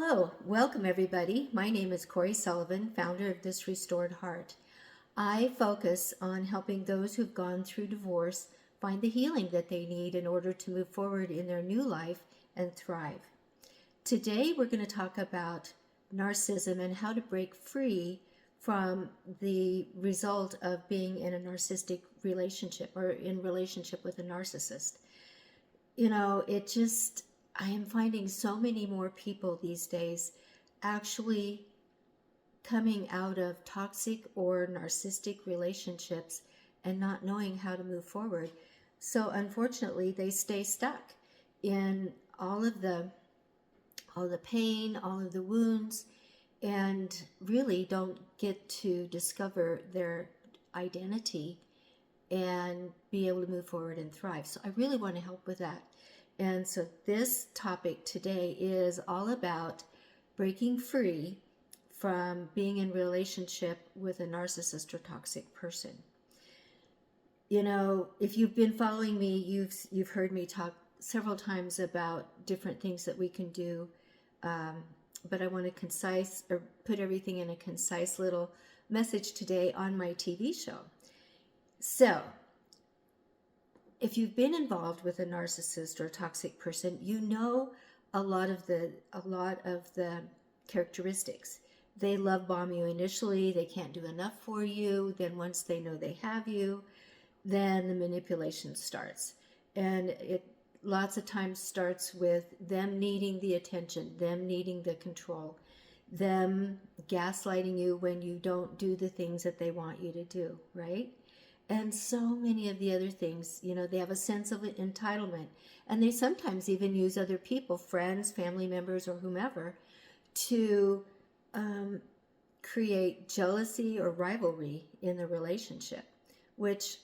Hello, welcome everybody. My name is Coree Sullivan, founder of This Restored Heart. I focus on helping those who've gone through divorce find the healing that they need in order to move forward in their new life and thrive. Today we're going to talk about narcissism and how to break free from the result of being in a narcissistic relationship or in relationship with a narcissist. I am finding so many more people these days actually coming out of toxic or narcissistic relationships and not knowing how to move forward. So unfortunately, they stay stuck in all the pain, all of the wounds, and really don't get to discover their identity and be able to move forward and thrive. So I really want to help with that. And so this topic today is all about breaking free from being in relationship with a narcissist or toxic person. You know, if you've been following me, you've heard me talk several times about different things that we can do, but I want to put everything in a concise little message today on my TV show. So, if you've been involved with a narcissist or a toxic person, you know a lot of the characteristics. They love bomb you initially. They can't do enough for you. Then once they know they have you, then the manipulation starts. And it lots of times starts with them needing the attention, them needing the control, them gaslighting you when you don't do the things that they want you to do, right? And so many of the other things, they have a sense of entitlement. And they sometimes even use other people, friends, family members, or whomever, to create jealousy or rivalry in the relationship, which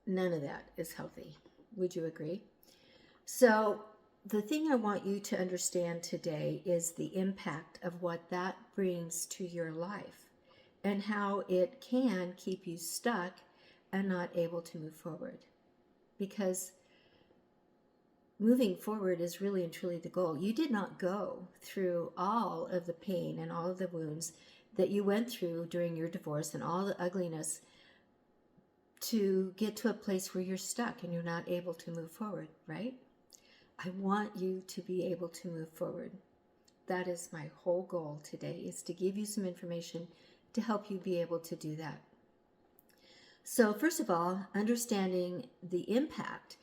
none of that is healthy. Would you agree? So the thing I want you to understand today is the impact of what that brings to your life, and how it can keep you stuck and not able to move forward. Because moving forward is really and truly the goal. You did not go through all of the pain and all of the wounds that you went through during your divorce and all the ugliness to get to a place where you're stuck and you're not able to move forward, right? I want you to be able to move forward. That is my whole goal today, is to give you some information to help you be able to do that. So first of all, understanding the impact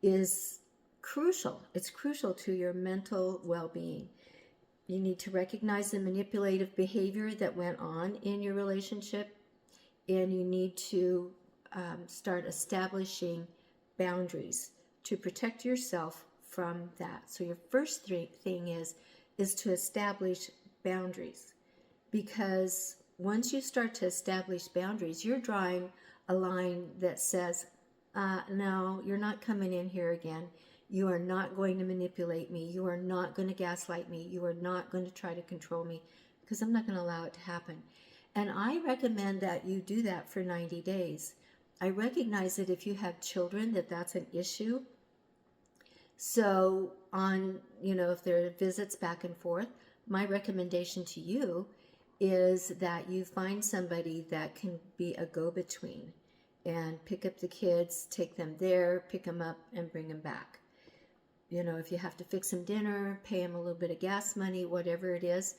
is crucial. It's crucial to your mental well-being. You need to recognize the manipulative behavior that went on in your relationship, and you need to start establishing boundaries to protect yourself from that. So your first thing is to establish boundaries, because once you start to establish boundaries, you're drawing a line that says, no, you're not coming in here again. You are not going to manipulate me. You are not going to gaslight me. You are not going to try to control me, because I'm not going to allow it to happen. And I recommend that you do that for 90 days. I recognize that if you have children, that's an issue. So if there are visits back and forth, my recommendation to you is that you find somebody that can be a go-between and pick up the kids, take them there, pick them up, and bring them back. If you have to fix them dinner, pay them a little bit of gas money, whatever it is,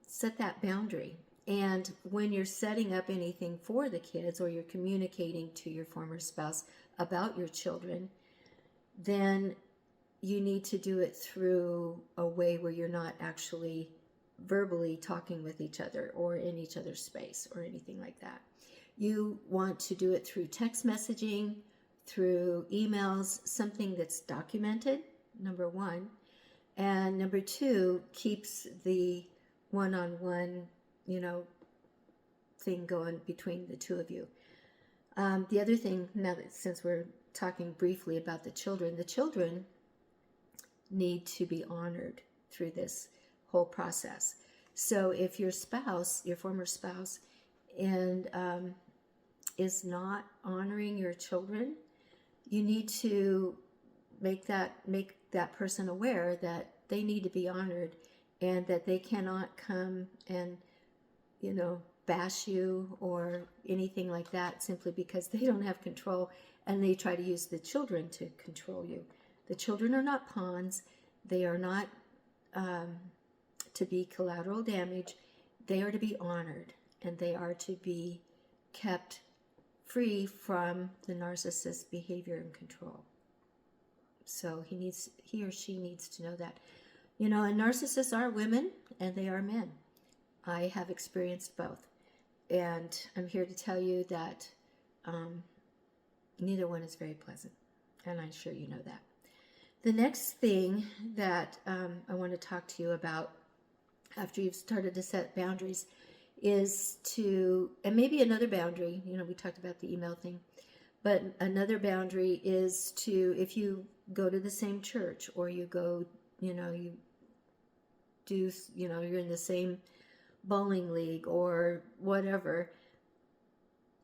set that boundary. And when you're setting up anything for the kids, or you're communicating to your former spouse about your children, then you need to do it through a way where you're not actually verbally talking with each other or in each other's space or anything like that. You want to do it through text messaging, through emails, something that's documented, number one. And number two, keeps the one-on-one, thing going between the two of you. The other thing, since we're talking briefly about the children need to be honored through this whole process. So if your spouse, your former spouse, and is not honoring your children, you need to make that person aware that they need to be honored, and that they cannot come and, bash you or anything like that simply because they don't have control and they try to use the children to control you. The children are not pawns. They are not to be collateral damage. They are to be honored, and they are to be kept free from the narcissist's behavior and control. So he or she needs to know that. And narcissists are women and they are men. I have experienced both. And I'm here to tell you that neither one is very pleasant. And I'm sure you know that. The next thing that I want to talk to you about after you've started to set boundaries is and maybe another boundary, we talked about the email thing, but another boundary is if you go to the same church, or you go, you do, you're in the same bowling league or whatever,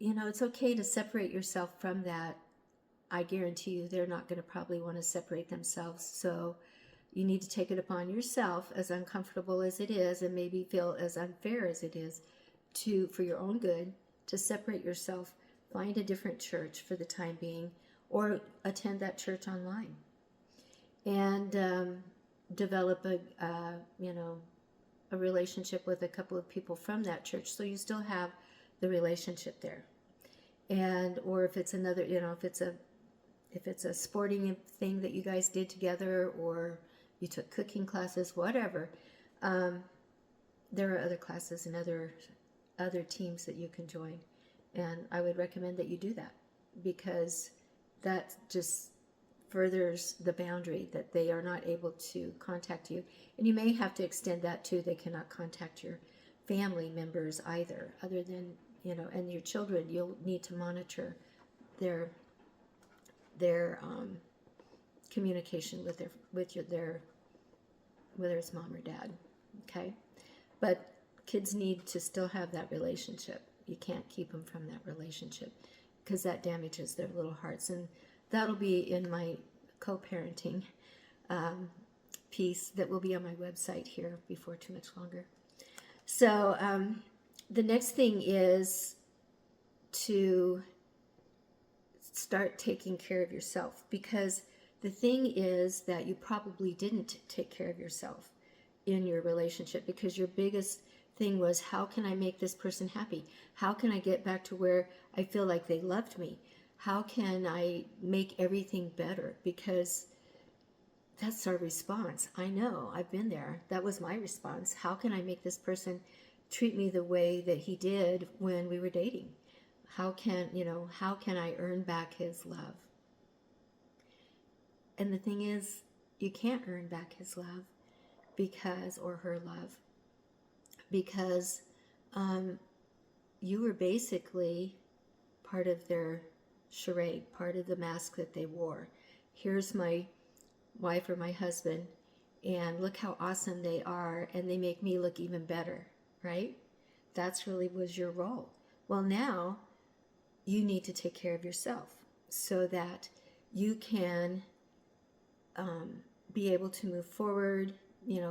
it's okay to separate yourself from that. I guarantee you they're not going to probably want to separate themselves. So you need to take it upon yourself, as uncomfortable as it is, and maybe feel as unfair as it is, for your own good, to separate yourself, find a different church for the time being, or attend that church online, and develop a relationship with a couple of people from that church, so you still have the relationship there. Or if it's another, if it's a sporting thing that you guys did together, or you took cooking classes, whatever, there are other classes and other teams that you can join. And I would recommend that you do that, because that just furthers the boundary that they are not able to contact you. And you may have to extend that too. They cannot contact your family members either, other than, and your children. You'll need to monitor their communication with whether it's mom or dad. Okay. But kids need to still have that relationship. You can't keep them from that relationship, because that damages their little hearts. And that'll be in my co-parenting piece that will be on my website here before too much longer. So the next thing is to start taking care of yourself, because the thing is that you probably didn't take care of yourself in your relationship, because your biggest thing was, how can I make this person happy? How can I get back to where I feel like they loved me? How can I make everything better? Because that's our response. I know, I've been there. That was my response. How can I make this person treat me the way that he did when we were dating? How can I earn back his love? And the thing is, you can't earn back his love or her love, because you were basically part of their charade, part of the mask that they wore. Here's my wife or my husband, and look how awesome they are, and they make me look even better, right? That's really was your role. Well, now you need to take care of yourself so that you can be able to move forward,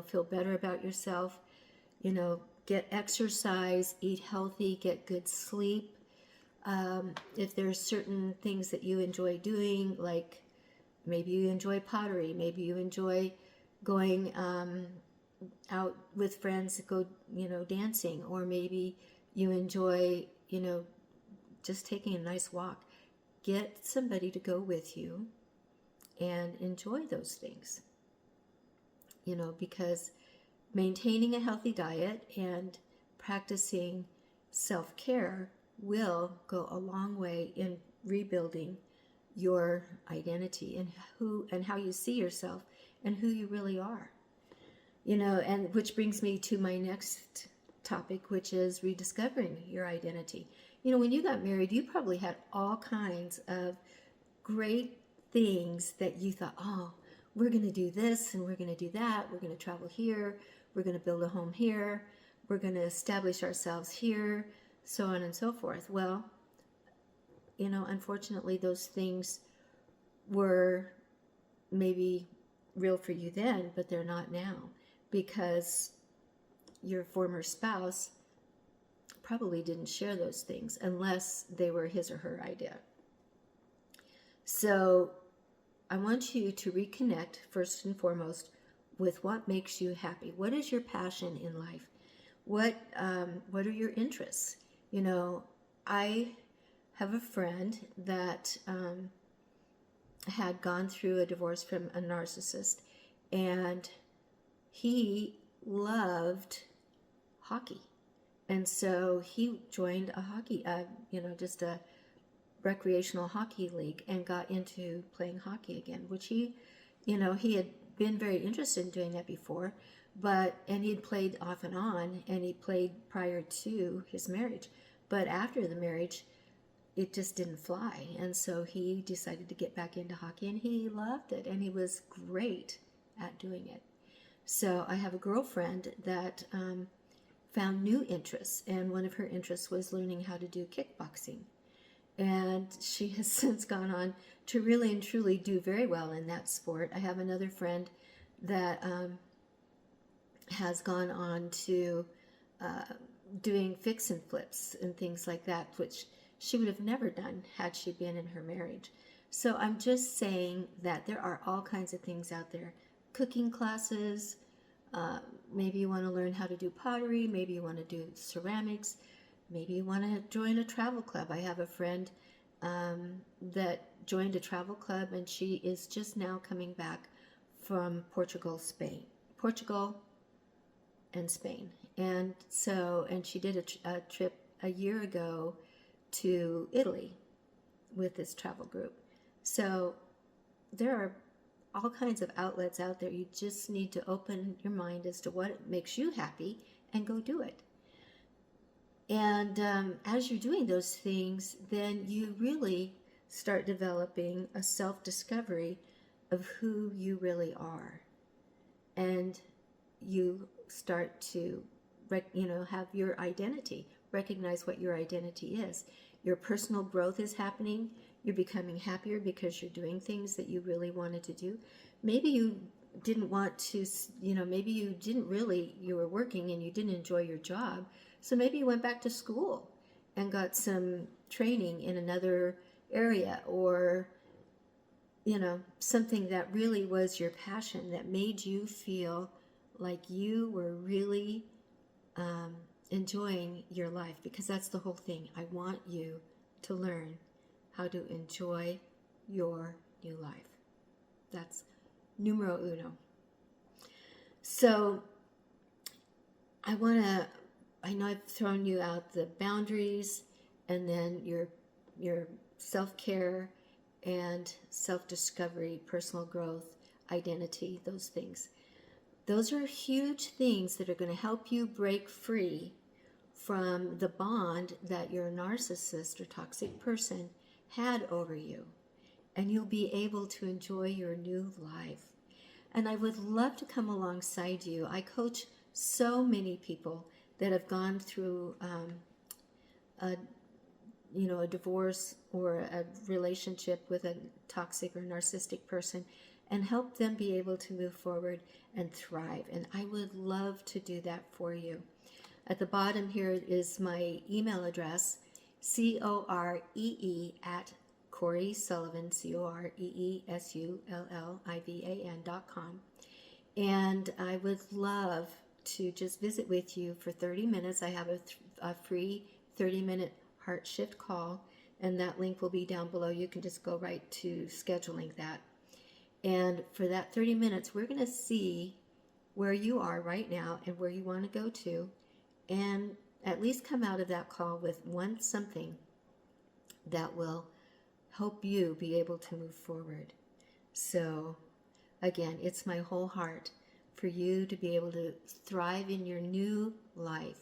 feel better about yourself, get exercise, eat healthy, get good sleep. If there's certain things that you enjoy doing, like maybe you enjoy pottery, maybe you enjoy going out with friends, go, dancing, or maybe you enjoy, just taking a nice walk. Get somebody to go with you and enjoy those things, because maintaining a healthy diet and practicing self-care will go a long way in rebuilding your identity and how you see yourself and who you really are. And which brings me to my next topic, which is rediscovering your identity. When you got married, you probably had all kinds of great things that you thought, oh, we're going to do this and we're going to do that. We're going to travel here. We're going to build a home here. We're going to establish ourselves here, so on and so forth. Well, unfortunately, those things were maybe real for you then, but they're not now, because your former spouse probably didn't share those things unless they were his or her idea. So I want you to reconnect first and foremost with what makes you happy. What is your passion in life? What are your interests? You know, I have a friend that had gone through a divorce from a narcissist, and he loved hockey. And so he joined a hockey, just a recreational hockey league, and got into playing hockey again, which he had been very interested in doing that before, and he'd played off and on, and he played prior to his marriage. But after the marriage, it just didn't fly. And so he decided to get back into hockey, and he loved it, and he was great at doing it. So I have a girlfriend that found new interests, and one of her interests was learning how to do kickboxing. And she has since gone on to really and truly do very well in that sport. I have another friend that has gone on to doing fix and flips and things like that, which she would have never done had she been in her marriage. So I'm just saying that there are all kinds of things out there. Cooking classes, maybe you want to learn how to do pottery, maybe you want to do ceramics, maybe you want to join a travel club. I have a friend that joined a travel club, and she is just now coming back from Portugal and Spain. And she did a trip a year ago to Italy with this travel group. So there are all kinds of outlets out there. You just need to open your mind as to what makes you happy and go do it. And as you're doing those things, then you really start developing a self-discovery of who you really are. And you start to have your identity, recognize what your identity is. Your personal growth is happening. You're becoming happier because you're doing things that you really wanted to do. Maybe you didn't want to, maybe you didn't really, you were working and you didn't enjoy your job. So maybe you went back to school and got some training in another area, or, something that really was your passion that made you feel like you were really enjoying your life, because that's the whole thing. I want you to learn how to enjoy your new life. That's numero uno. So I know I've thrown you out the boundaries, and then your self-care and self-discovery, personal growth, identity, those things. Those are huge things that are going to help you break free from the bond that your narcissist or toxic person had over you. And you'll be able to enjoy your new life. And I would love to come alongside you. I coach so many people that have gone through a divorce or a relationship with a toxic or narcissistic person, and help them be able to move forward and thrive. And I would love to do that for you. At the bottom here is my email address, Coree at Coree Sullivan, CoreeSullivan.com. And I would love to just visit with you for 30 minutes. I have a free 30-minute heart shift call, and that link will be down below. You can just go right to scheduling that. And for that 30 minutes, we're going to see where you are right now and where you want to go to, and at least come out of that call with something that will help you be able to move forward. So again, it's my whole heart for you to be able to thrive in your new life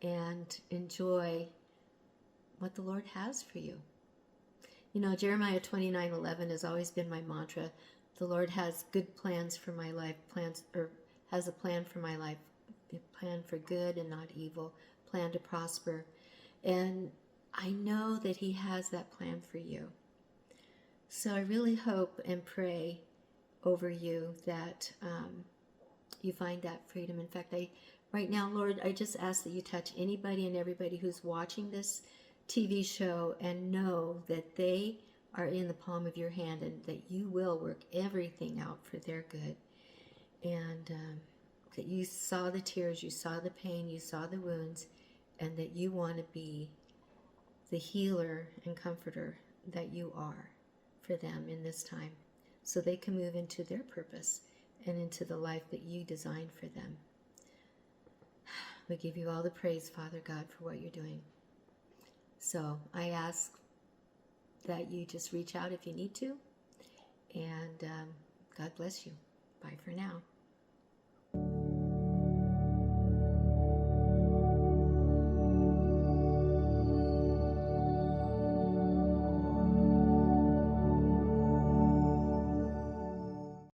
and enjoy what the Lord has for you. Jeremiah 29:11 has always been my mantra. The Lord has good plans for my life, has a plan for my life, a plan for good and not evil, plan to prosper. And I know that He has that plan for you. So I really hope and pray over you, that you find that freedom. In fact, right now, Lord, I just ask that you touch anybody and everybody who's watching this TV show and know that they are in the palm of your hand and that you will work everything out for their good. And that you saw the tears, you saw the pain, you saw the wounds, and that you want to be the healer and comforter that you are for them in this time, so they can move into their purpose and into the life that you designed for them. We give you all the praise, Father God, for what you're doing. So I ask that you just reach out if you need to, and God bless you. Bye for now.